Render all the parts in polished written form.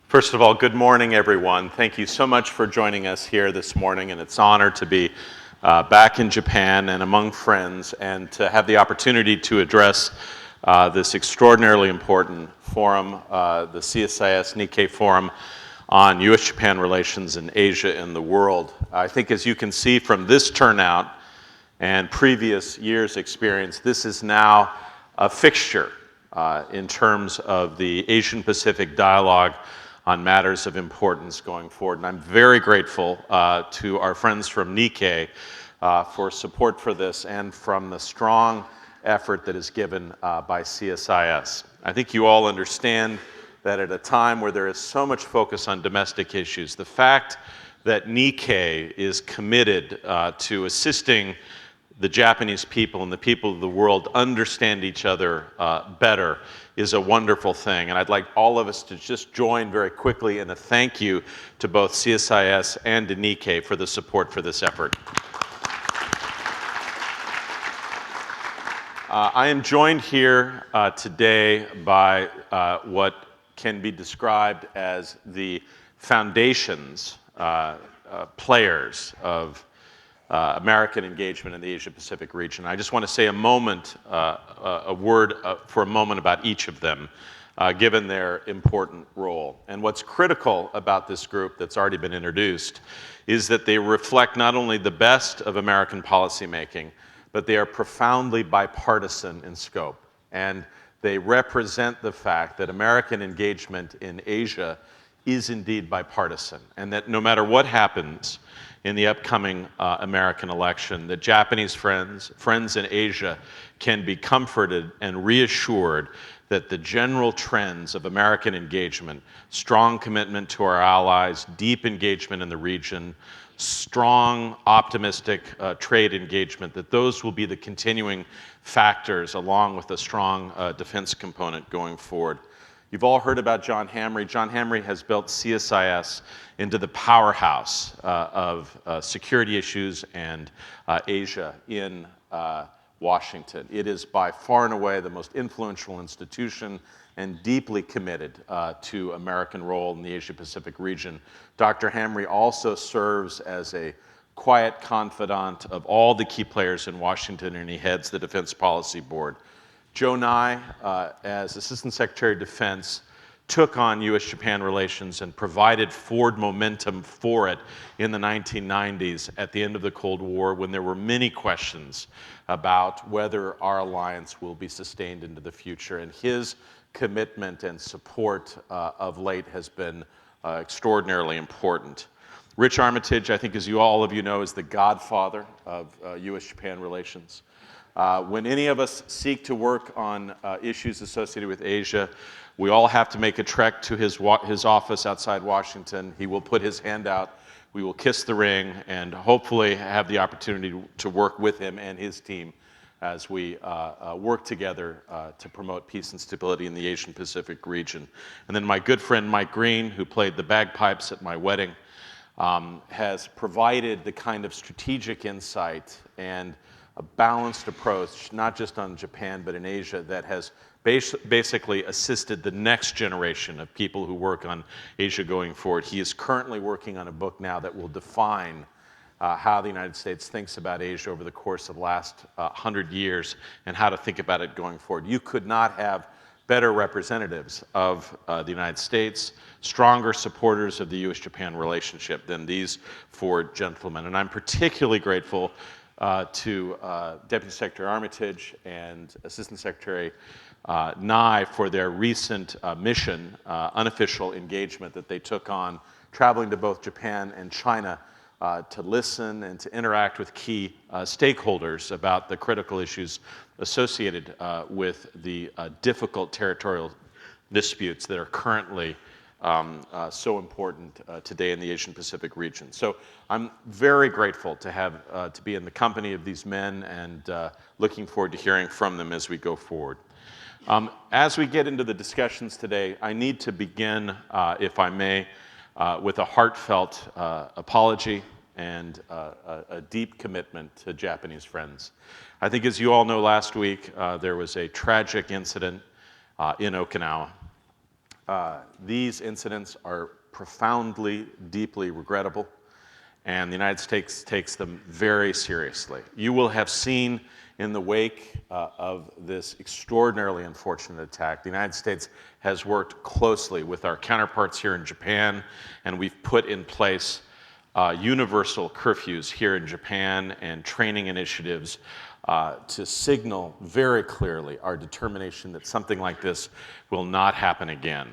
First of all, good morning, everyone. Thank you so much for joining us here this morning, and it's an honor to be back in Japan and among friends and to have the opportunity to address this extraordinarily important forum, the CSIS Nikkei Forum on U.S. Japan relations in Asia and the world. I think as you can see from this turnout and previous years' experience, this is now a fixture in terms of the Asian-Pacific dialogue on matters of importance going forward. And I'm very grateful to our friends from Nikkei for support for this and from the strong effort that is given by CSIS. I think you all understand that at a time where there is so much focus on domestic issues, the fact that Nikkei is committed to assisting the Japanese people and the people of the world understand each other better is a wonderful thing. And I'd like all of us to just join very quickly in a thank you to both CSIS and to Nikkei for the support for this effort. I am joined here today by what can be described as the foundations, players of American engagement in the Asia-Pacific region. I just want to say a word for a moment about each of them, given their important role. And what's critical about this group that's already been introduced is that they reflect not only the best of American policymaking, but they are profoundly bipartisan in scope. And they represent the fact that American engagement in Asia is indeed bipartisan, and that no matter what happens in the upcoming American election, the Japanese friends in Asia can be comforted and reassured that the general trends of American engagement, strong commitment to our allies, deep engagement in the region, strong, optimistic trade engagement, that those will be the continuing factors along with a strong defense component going forward. You've all heard about John Hamre. John Hamre has built CSIS into the powerhouse of security issues and Asia in Washington. It is by far and away the most influential institution and deeply committed to American role in the Asia-Pacific region. Dr. Hamre also serves as a quiet confidant of all the key players in Washington, and he heads the Defense Policy Board. Joe Nye, as Assistant Secretary of Defense, took on U.S. Japan relations and provided forward momentum for it in the 1990s at the end of the Cold War, when there were many questions about whether our alliance will be sustained into the future. And his commitment and support of late has been extraordinarily important. Rich Armitage, I think as all of you know, is the godfather of U.S. Japan relations. When any of us seek to work on issues associated with Asia, we all have to make a trek to his office outside Washington. He will put his hand out, we will kiss the ring, and hopefully have the opportunity to work with him and his team as we work together to promote peace and stability in the Asian-Pacific region. And then my good friend Mike Green, who played the bagpipes at my wedding, has provided the kind of strategic insight and a balanced approach, not just on Japan, but in Asia, that has basically assisted the next generation of people who work on Asia going forward. He is currently working on a book now that will define how the United States thinks about Asia over the course of the last 100 years and how to think about it going forward. You could not have better representatives of the United States, stronger supporters of the U.S.-Japan relationship than these four gentlemen. And I'm particularly grateful to Deputy Secretary Armitage and Assistant Secretary Nye for their recent mission, unofficial engagement that they took on, traveling to both Japan and China to listen and to interact with key stakeholders about the critical issues associated with the difficult territorial disputes that are currently so important today in the Asian-Pacific region. So I'm very grateful to have to be in the company of these men, and looking forward to hearing from them as we go forward. As we get into the discussions today, I need to begin, if I may, with a heartfelt apology and a deep commitment to Japanese friends. I think, as you all know, last week there was a tragic incident in Okinawa. these incidents are profoundly, deeply regrettable, and the United States takes them very seriously. You will have seen in the wake of this extraordinarily unfortunate attack, the United States has worked closely with our counterparts here in Japan, and we've put in place universal curfews here in Japan and training initiatives to signal very clearly our determination that something like this will not happen again.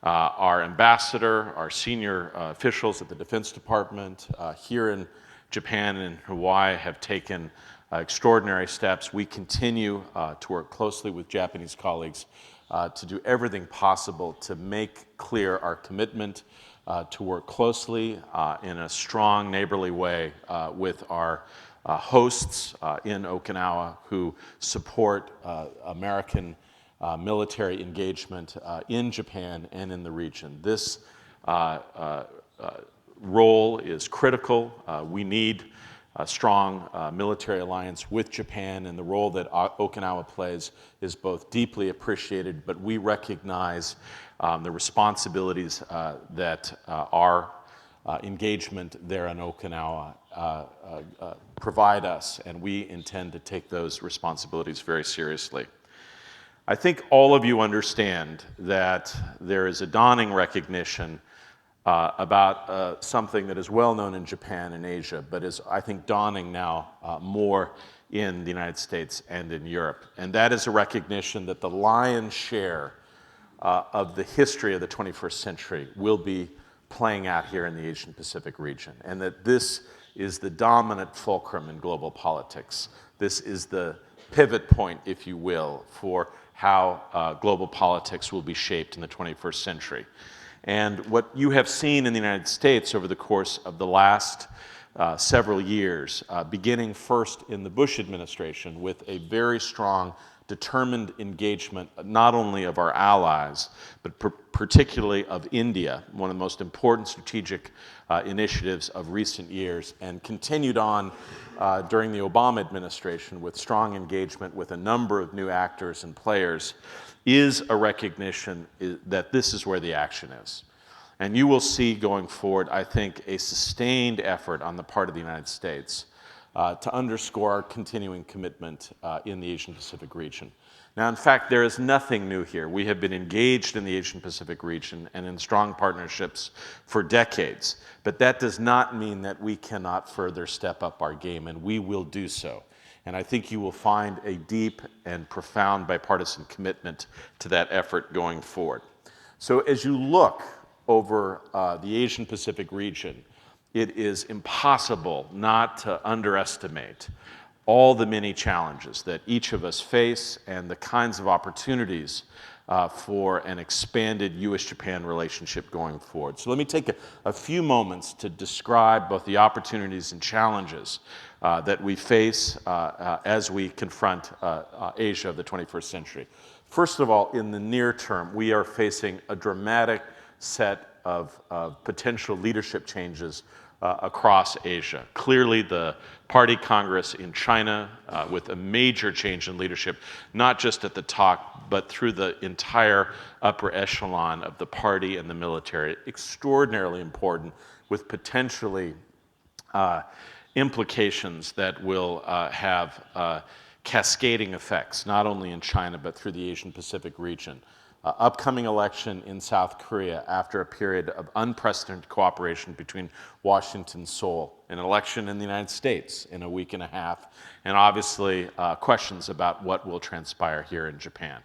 Our ambassador, our senior officials at the Defense Department here in Japan and Hawaii have taken extraordinary steps. We continue to work closely with Japanese colleagues to do everything possible to make clear our commitment to work closely in a strong neighborly way with our hosts in Okinawa who support American military engagement in Japan and in the region. This role is critical. We need a strong military alliance with Japan, and the role that Okinawa plays is both deeply appreciated, but we recognize the responsibilities that our engagement there in Okinawa provide us, and we intend to take those responsibilities very seriously. I think all of you understand that there is a dawning recognition about something that is well known in Japan and Asia, but is, I think, dawning now more in the United States and in Europe. And that is a recognition that the lion's share of the history of the 21st century will be playing out here in the Asian Pacific region, and that this is the dominant fulcrum in global politics. This is the pivot point, if you will, for how global politics will be shaped in the 21st century. And what you have seen in the United States over the course of the last several years, beginning first in the Bush administration with a very strong, determined engagement not only of our allies, but particularly of India, one of the most important strategic initiatives of recent years, and continued on during the Obama administration with strong engagement with a number of new actors and players, is a recognition that this is where the action is. And you will see going forward, I think, a sustained effort on the part of the United States to underscore our continuing commitment in the Asian Pacific region. Now, in fact, there is nothing new here. We have been engaged in the Asian Pacific region and in strong partnerships for decades, but that does not mean that we cannot further step up our game, and we will do so. And I think you will find a deep and profound bipartisan commitment to that effort going forward. So as you look over the Asian Pacific region, it is impossible not to underestimate all the many challenges that each of us face and the kinds of opportunities for an expanded U.S.-Japan relationship going forward. So let me take a few moments to describe both the opportunities and challenges that we face as we confront Asia of the 21st century. First of all, in the near term, we are facing a dramatic set of potential leadership changes across Asia. Clearly, the Party Congress in China with a major change in leadership, not just at the top, but through the entire upper echelon of the party and the military. Extraordinarily important, with potentially implications that will have cascading effects, not only in China, but through the Asian Pacific region. Upcoming election in South Korea after a period of unprecedented cooperation between Washington and Seoul, an election in the United States in a week and a half, and obviously questions about what will transpire here in Japan.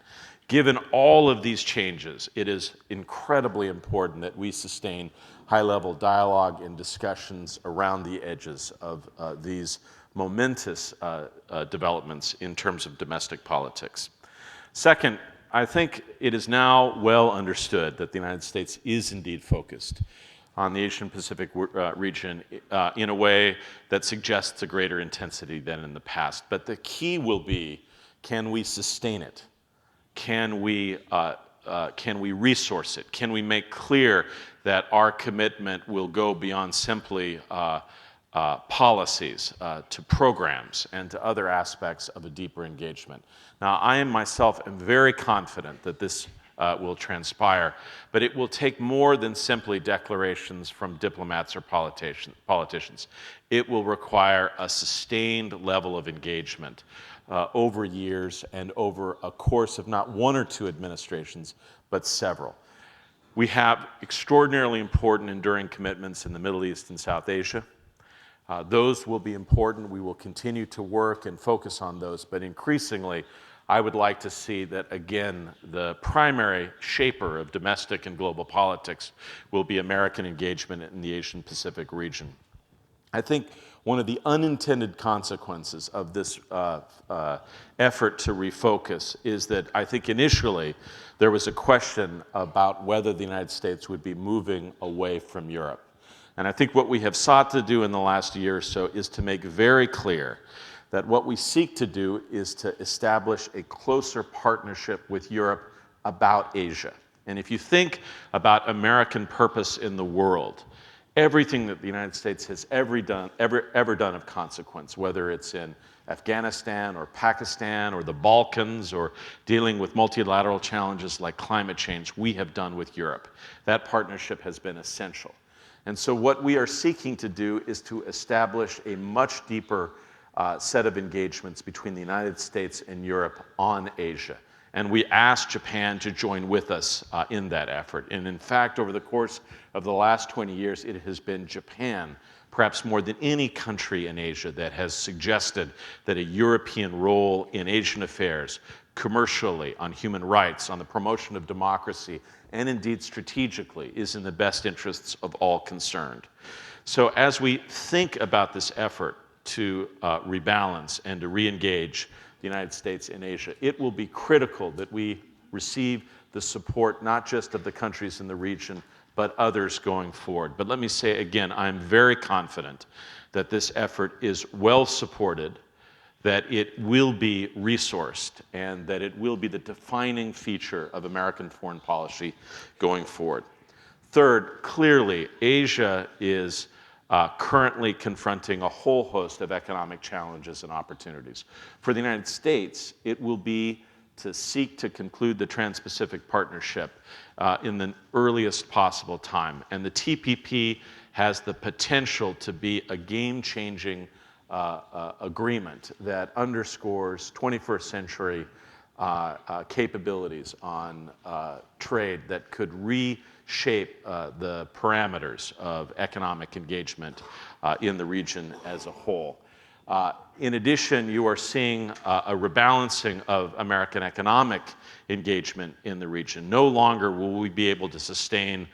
Given all of these changes, it is incredibly important that we sustain high-level dialogue and discussions around the edges of these momentous developments in terms of domestic politics. Second, I think it is now well understood that the United States is indeed focused on the Asian Pacific region in a way that suggests a greater intensity than in the past. But the key will be, can we sustain it? Can we resource it? Can we make clear that our commitment will go beyond simply policies to programs and to other aspects of a deeper engagement? Now, I myself am very confident that this will transpire. But it will take more than simply declarations from diplomats or politicians. It will require a sustained level of engagement over years and over a course of not one or two administrations, but several. We have extraordinarily important enduring commitments in the Middle East and South Asia. Those will be important. We will continue to work and focus on those, but increasingly, I would like to see that, again, the primary shaper of domestic and global politics will be American engagement in the Asian-Pacific region. I think one of the unintended consequences of this effort to refocus is that I think initially there was a question about whether the United States would be moving away from Europe. And I think what we have sought to do in the last year or so is to make very clear that what we seek to do is to establish a closer partnership with Europe about Asia. And if you think about American purpose in the world, everything that the United States has ever done of consequence, whether it's in Afghanistan or Pakistan or the Balkans or dealing with multilateral challenges like climate change, we have done with Europe. That partnership has been essential. And so what we are seeking to do is to establish a much deeper set of engagements between the United States and Europe on Asia. And we asked Japan to join with us in that effort. And in fact, over the course of the last 20 years, it has been Japan, perhaps more than any country in Asia, that has suggested that a European role in Asian affairs, commercially, on human rights, on the promotion of democracy, and indeed strategically, is in the best interests of all concerned. So as we think about this effort to rebalance and to re-engage the United States in Asia, it will be critical that we receive the support not just of the countries in the region, but others going forward. But let me say again, I'm very confident that this effort is well supported, that it will be resourced, and that it will be the defining feature of American foreign policy going forward. Third, clearly, Asia is currently confronting a whole host of economic challenges and opportunities. For the United States, it will be to seek to conclude the Trans-Pacific Partnership in the earliest possible time. And the TPP has the potential to be a game-changing agreement that underscores 21st century capabilities on trade that could reshape the parameters of economic engagement in the region as a whole. In addition, you are seeing a rebalancing of American economic engagement in the region. No longer will we be able to sustain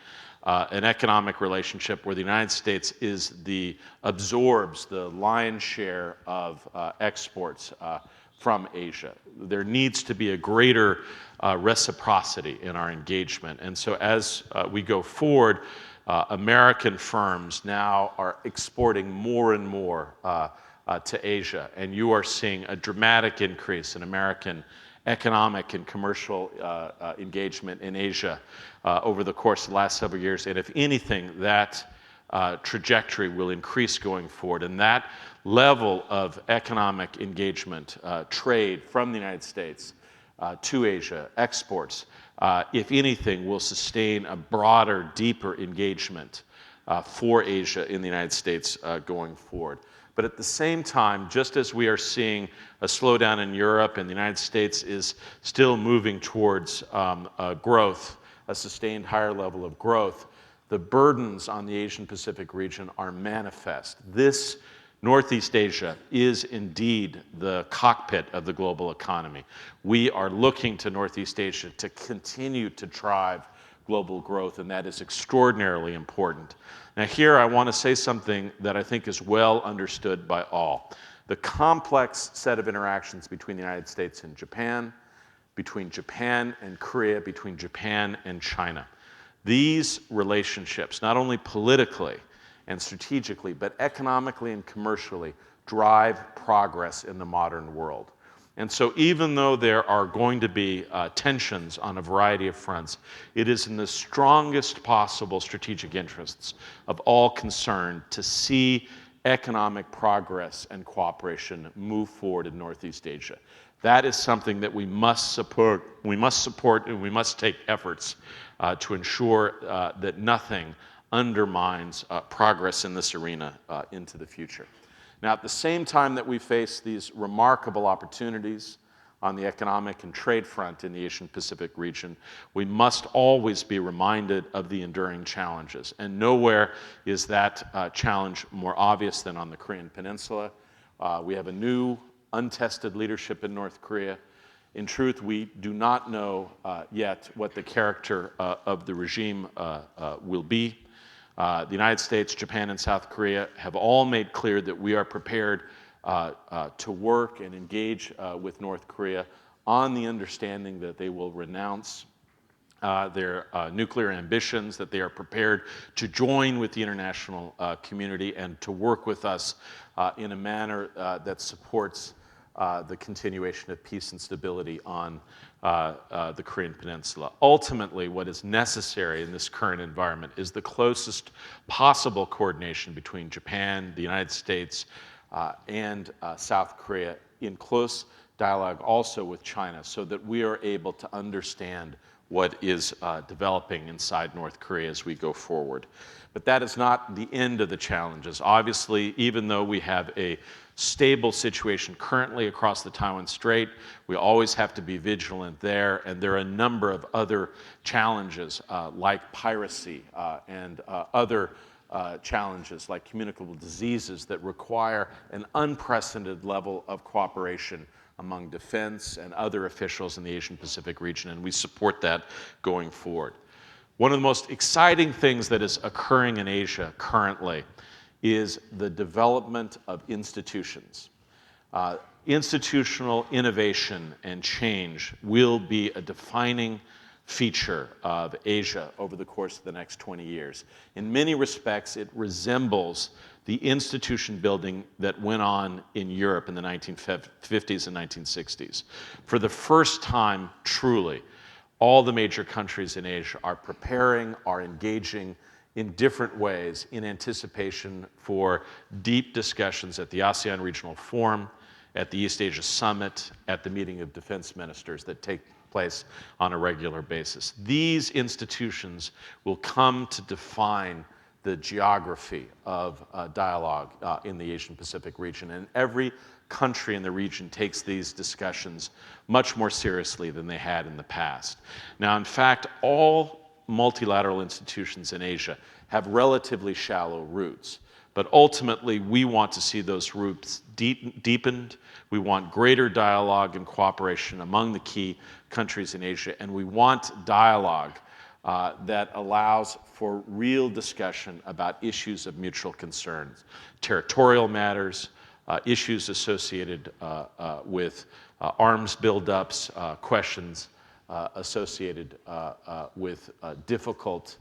an economic relationship where the United States absorbs the lion's share of exports from Asia. There needs to be a greater reciprocity in our engagement. And so as we go forward, American firms now are exporting more and more to Asia. And you are seeing a dramatic increase in American economic and commercial engagement in Asia over the course of the last several years. And if anything, that trajectory will increase going forward. And that level of economic engagement, trade from the United States to Asia, exports, if anything, will sustain a broader, deeper engagement for Asia in the United States going forward. But at the same time, just as we are seeing a slowdown in Europe and the United States is still moving towards growth, a sustained higher level of growth, the burdens on the Asian-Pacific region are manifest. This Northeast Asia is indeed the cockpit of the global economy. We are looking to Northeast Asia to continue to drive global growth, and that is extraordinarily important. Now here I want to say something that I think is well understood by all. The complex set of interactions between the United States and Japan, between Japan and Korea, between Japan and China. These relationships, not only politically and strategically, but economically and commercially, drive progress in the modern world. And so even though there are going to be tensions on a variety of fronts, it is in the strongest possible strategic interests of all concerned to see economic progress and cooperation move forward in Northeast Asia. That is something that we must support. We must support and we must take efforts to ensure that nothing undermines progress in this arena into the future. Now, at the same time that we face these remarkable opportunities on the economic and trade front in the Asian-Pacific region, we must always be reminded of the enduring challenges. And nowhere is that challenge more obvious than on the Korean Peninsula. We have a new, untested leadership in North Korea. In truth, we do not know yet what the character of the regime will be. The United States, Japan, and South Korea have all made clear that we are prepared to work and engage with North Korea on the understanding that they will renounce their nuclear ambitions, that they are prepared to join with the international community and to work with us in a manner that supports the continuation of peace and stability on the Korean Peninsula. Ultimately, what is necessary in this current environment is the closest possible coordination between Japan, the United States, and South Korea, in close dialogue also with China, so that we are able to understand what is developing inside North Korea as we go forward. But that is not the end of the challenges. Obviously, even though we have a stable situation currently across the Taiwan Strait, we always have to be vigilant there, and there are a number of other challenges like piracy and other challenges like communicable diseases that require an unprecedented level of cooperation among defense and other officials in the Asian-Pacific region, and we support that going forward. One of the most exciting things that is occurring in Asia currently is the development of institutions. Institutional innovation and change will be a defining feature of Asia over the course of the next 20 years. In many respects, it resembles the institution building that went on in Europe in the 1950s and 1960s. For the first time, truly, all the major countries in Asia are preparing, are engaging in different ways in anticipation for deep discussions at the ASEAN Regional Forum, at the East Asia Summit, at the meeting of defense ministers that take place on a regular basis. These institutions will come to define the geography of dialogue in the Asian-Pacific region, and every country in the region takes these discussions much more seriously than they had in the past. Now, in fact, all multilateral institutions in Asia have relatively shallow roots, but ultimately we want to see those roots deepened. We want greater dialogue and cooperation among the key countries in Asia, and we want dialogue that allows for real discussion about issues of mutual concern, territorial matters, issues associated with arms buildups, questions associated with difficult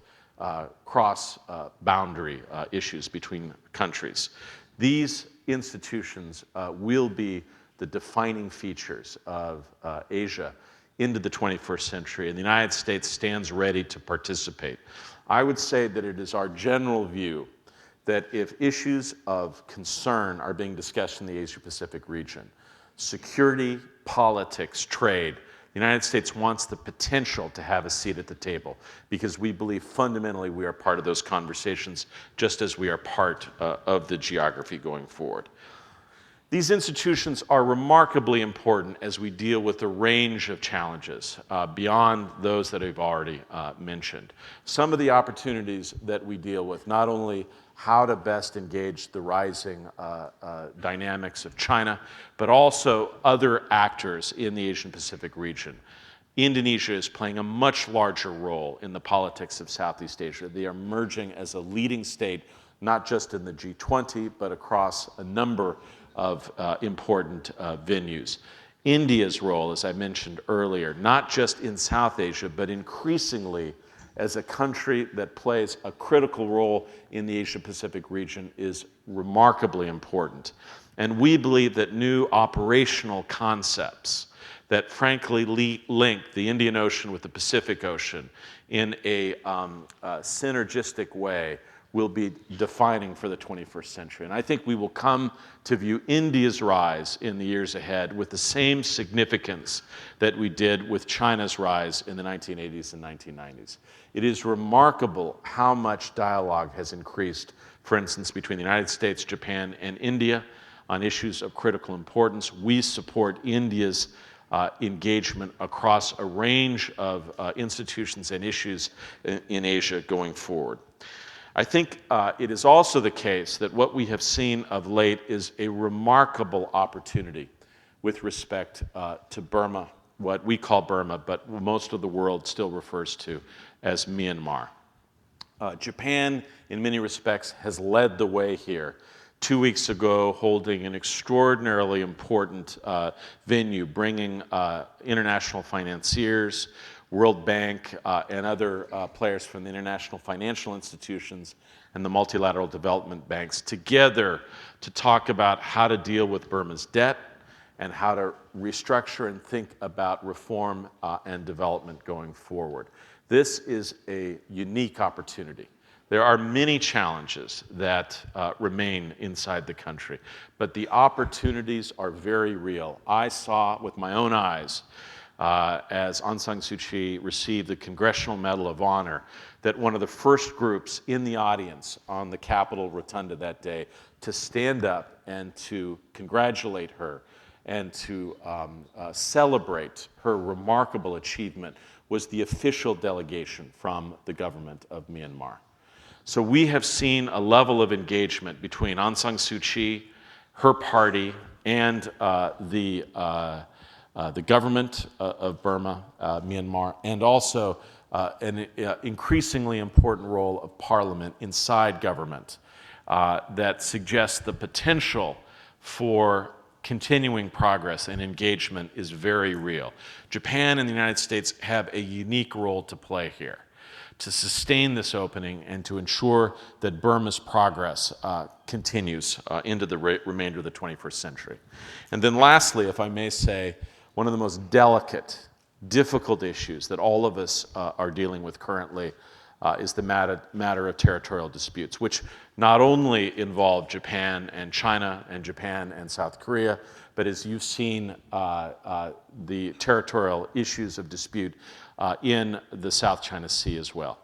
cross-boundary issues between countries. These institutions will be the defining features of Asia into the 21st century, and the United States stands ready to participate. I would say that it is our general view that if issues of concern are being discussed in the Asia-Pacific region, security, politics, trade, the United States wants the potential to have a seat at the table because we believe fundamentally we are part of those conversations just as we are part of the geography going forward. These institutions are remarkably important as we deal with a range of challenges beyond those that I've already mentioned. Some of the opportunities that we deal with, not only how to best engage the rising dynamics of China, but also other actors in the Asian-Pacific region. Indonesia is playing a much larger role in the politics of Southeast Asia. They are emerging as a leading state, not just in the G20, but across a number of important venues. India's role, as I mentioned earlier, not just in South Asia, but increasingly as a country that plays a critical role in the Asia-Pacific region, is remarkably important. And we believe that new operational concepts that frankly link the Indian Ocean with the Pacific Ocean in a synergistic way will be defining for the 21st century. And I think we will come to view India's rise in the years ahead with the same significance that we did with China's rise in the 1980s and 1990s. It is remarkable how much dialogue has increased, for instance, between the United States, Japan, and India on issues of critical importance. We support India's engagement across a range of institutions and issues in Asia going forward. I think it is also the case that what we have seen of late is a remarkable opportunity with respect to Burma, what we call Burma, but most of the world still refers to as Myanmar. Japan, in many respects, has led the way here. 2 weeks ago, holding an extraordinarily important venue, bringing international financiers, World Bank, and other players from the international financial institutions and the multilateral development banks together to talk about how to deal with Burma's debt and how to restructure and think about reform and development going forward. This is a unique opportunity. There are many challenges that remain inside the country, but the opportunities are very real. I saw with my own eyes as Aung San Suu Kyi received the Congressional Medal of Honor, that one of the first groups in the audience on the Capitol Rotunda that day to stand up and to congratulate her and to celebrate her remarkable achievement was the official delegation from the government of Myanmar. So we have seen a level of engagement between Aung San Suu Kyi, her party, and the government of Burma, Myanmar, and also an increasingly important role of parliament inside government that suggests the potential for continuing progress and engagement is very real. Japan and the United States have a unique role to play here to sustain this opening and to ensure that Burma's progress continues into the remainder of the 21st century. And then lastly, if I may say, one of the most delicate, difficult issues that all of us are dealing with currently is the matter of territorial disputes, which not only involve Japan and China and Japan and South Korea, but as you've seen, the territorial issues of dispute in the South China Sea as well.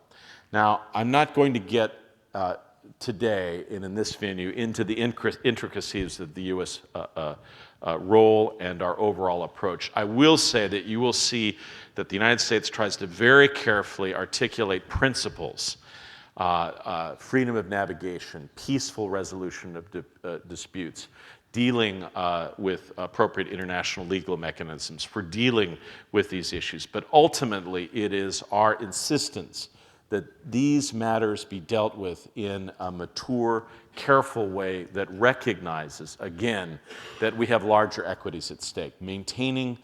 Now, I'm not going to get today and in this venue into the intricacies of the U.S. Role and our overall approach. I will say that you will see that the United States tries to very carefully articulate principles, freedom of navigation, peaceful resolution of disputes, dealing with appropriate international legal mechanisms for dealing with these issues. But ultimately, it is our insistence that these matters be dealt with in a mature, careful way that recognizes, again, that we have larger equities at stake. Maintaining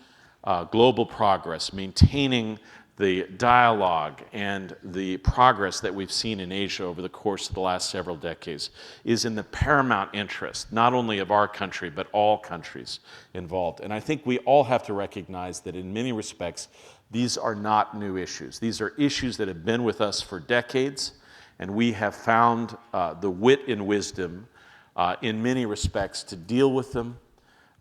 global progress, maintaining the dialogue and the progress that we've seen in Asia over the course of the last several decades is in the paramount interest, not only of our country, but all countries involved. And I think we all have to recognize that in many respects, these are not new issues. These are issues that have been with us for decades, and we have found the wit and wisdom in many respects to deal with them,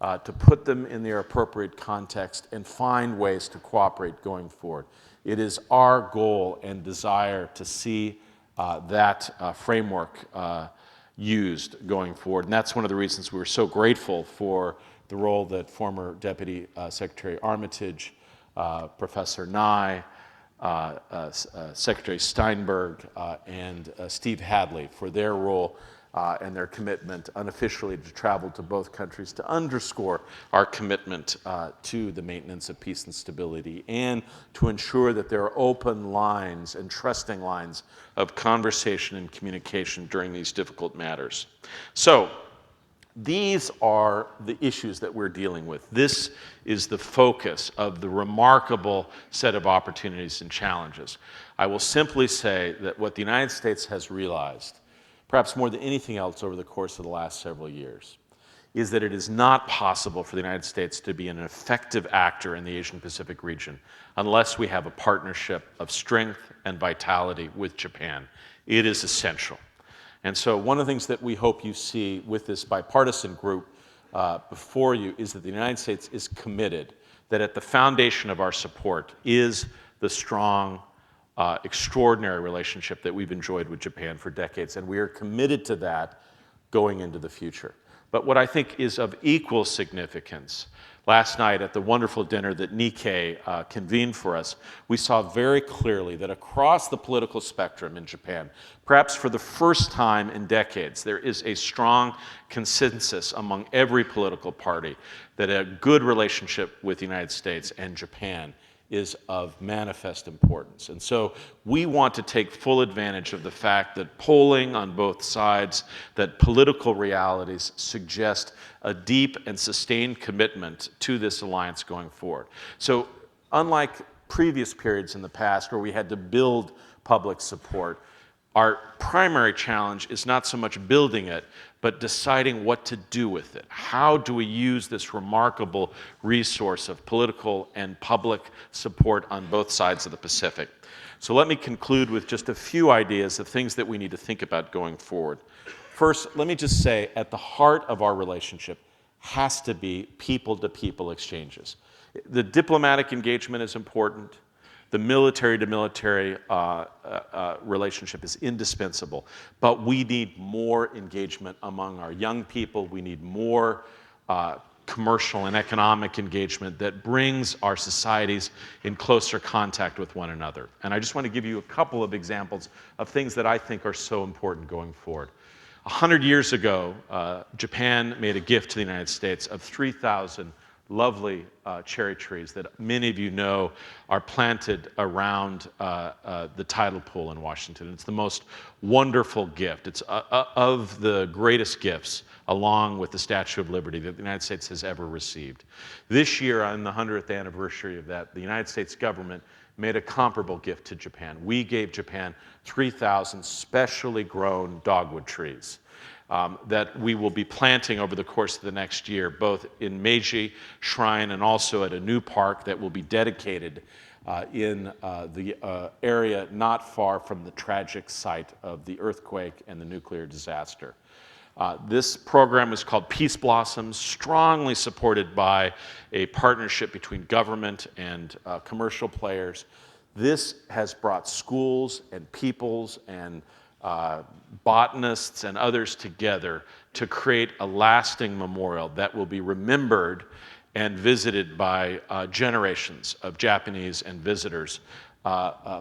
to put them in their appropriate context, and find ways to cooperate going forward. It is our goal and desire to see that framework used going forward. And that's one of the reasons we were so grateful for the role that former Deputy Secretary Armitage, Professor Nye, Secretary Steinberg, and Steve Hadley for their role and their commitment unofficially to travel to both countries to underscore our commitment to the maintenance of peace and stability and to ensure that there are open lines and trusting lines of conversation and communication during these difficult matters. So, these are the issues that we're dealing with. This is the focus of the remarkable set of opportunities and challenges. I will simply say that what the United States has realized, perhaps more than anything else over the course of the last several years, is that it is not possible for the United States to be an effective actor in the Asian-Pacific region unless we have a partnership of strength and vitality with Japan. It is essential. And so one of the things that we hope you see with this bipartisan group before you is that the United States is committed, that at the foundation of our support is the strong, extraordinary relationship that we've enjoyed with Japan for decades, and we are committed to that going into the future. But what I think is of equal significance, last night at the wonderful dinner that Nikkei convened for us, we saw very clearly that across the political spectrum in Japan, perhaps for the first time in decades, there is a strong consensus among every political party that a good relationship with the United States and Japan is of manifest importance. And so we want to take full advantage of the fact that polling on both sides, that political realities suggest a deep and sustained commitment to this alliance going forward. So unlike previous periods in the past where we had to build public support, our primary challenge is not so much building it, but deciding what to do with it. How do we use this remarkable resource of political and public support on both sides of the Pacific? So let me conclude with just a few ideas of things that we need to think about going forward. First, let me just say, at the heart of our relationship has to be people-to-people exchanges. The diplomatic engagement is important. The military-to-military relationship is indispensable, but we need more engagement among our young people. We need more commercial and economic engagement that brings our societies in closer contact with one another. And I just want to give you a couple of examples of things that I think are so important going forward. 100 years ago, Japan made a gift to the United States of 3,000 lovely cherry trees that many of you know are planted around the tidal pool in Washington. It's the most wonderful gift. It's of the greatest gifts, along with the Statue of Liberty, that the United States has ever received. This year, on the 100th anniversary of that, the United States government made a comparable gift to Japan. We gave Japan 3,000 specially grown dogwood trees that we will be planting over the course of the next year, both in Meiji Shrine and also at a new park that will be dedicated in the area not far from the tragic site of the earthquake and the nuclear disaster. This program is called Peace Blossoms, strongly supported by a partnership between government and commercial players. This has brought schools and peoples and botanists and others together to create a lasting memorial that will be remembered and visited by generations of Japanese and visitors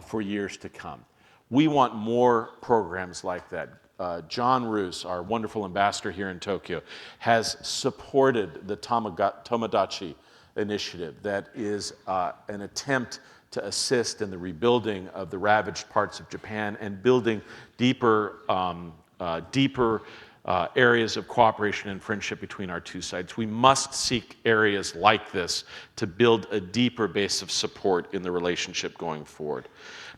for years to come. We want more programs like that. John Roos, our wonderful ambassador here in Tokyo, has supported the Tomodachi initiative that is an attempt to assist in the rebuilding of the ravaged parts of Japan and building deeper areas of cooperation and friendship between our two sides. We must seek areas like this to build a deeper base of support in the relationship going forward.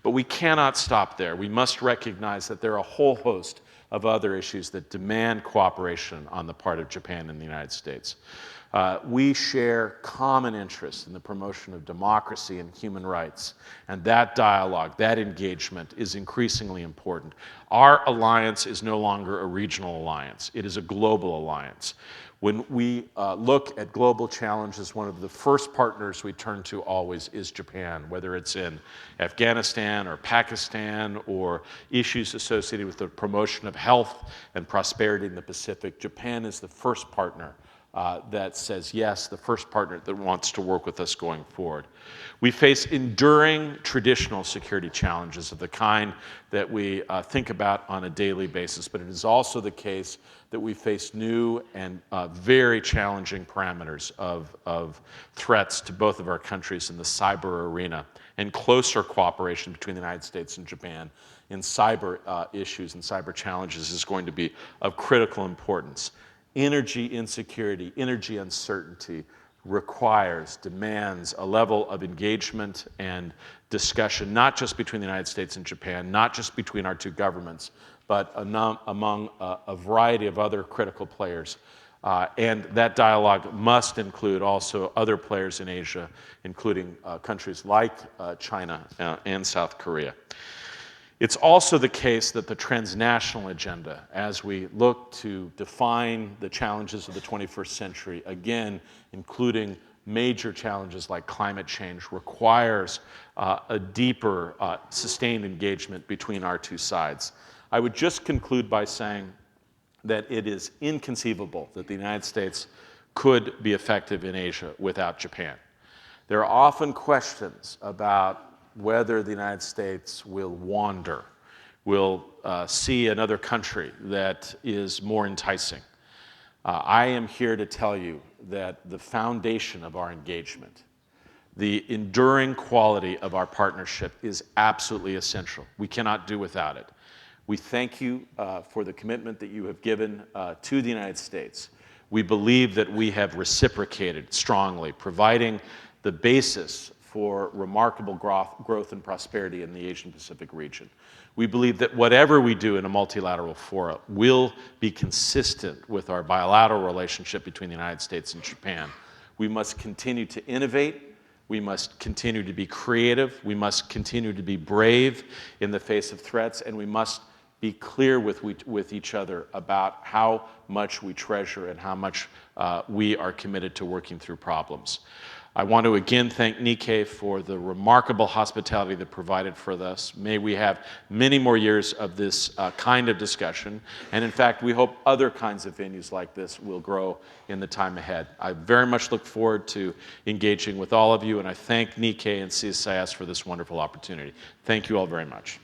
But we cannot stop there. We must recognize that there are a whole host of other issues that demand cooperation on the part of Japan and the United States. We share common interests in the promotion of democracy and human rights, and that dialogue, that engagement is increasingly important. Our alliance is no longer a regional alliance. It is a global alliance. When we look at global challenges, one of the first partners we turn to always is Japan, whether it's in Afghanistan or Pakistan or issues associated with the promotion of health and prosperity in the Pacific. Japan is the first partner that says yes, the first partner that wants to work with us going forward. We face enduring traditional security challenges of the kind that we think about on a daily basis, but it is also the case that we face new and very challenging parameters of threats to both of our countries in the cyber arena, and closer cooperation between the United States and Japan in cyber issues and cyber challenges is going to be of critical importance. Energy insecurity, energy uncertainty demands a level of engagement and discussion, not just between the United States and Japan, not just between our two governments, but among a variety of other critical players And that dialogue must include also other players in Asia, including countries like China and South Korea. It's also the case that the transnational agenda, as we look to define the challenges of the 21st century, again, including major challenges like climate change, requires a deeper, sustained engagement between our two sides. I would just conclude by saying that it is inconceivable that the United States could be effective in Asia without Japan. There are often questions about whether the United States will wander, will see another country that is more enticing. I am here to tell you that the foundation of our engagement, the enduring quality of our partnership is absolutely essential. We cannot do without it. We thank you for the commitment that you have given to the United States. We believe that we have reciprocated strongly, providing the basis for remarkable growth and prosperity in the Asian-Pacific region. We believe that whatever we do in a multilateral forum will be consistent with our bilateral relationship between the United States and Japan. We must continue to innovate. We must continue to be creative. We must continue to be brave in the face of threats, and we must be clear with each other about how much we treasure and how much we are committed to working through problems. I want to again thank Nikkei for the remarkable hospitality that provided for us. May we have many more years of this kind of discussion. And in fact, we hope other kinds of venues like this will grow in the time ahead. I very much look forward to engaging with all of you, and I thank Nikkei and CSIS for this wonderful opportunity. Thank you all very much.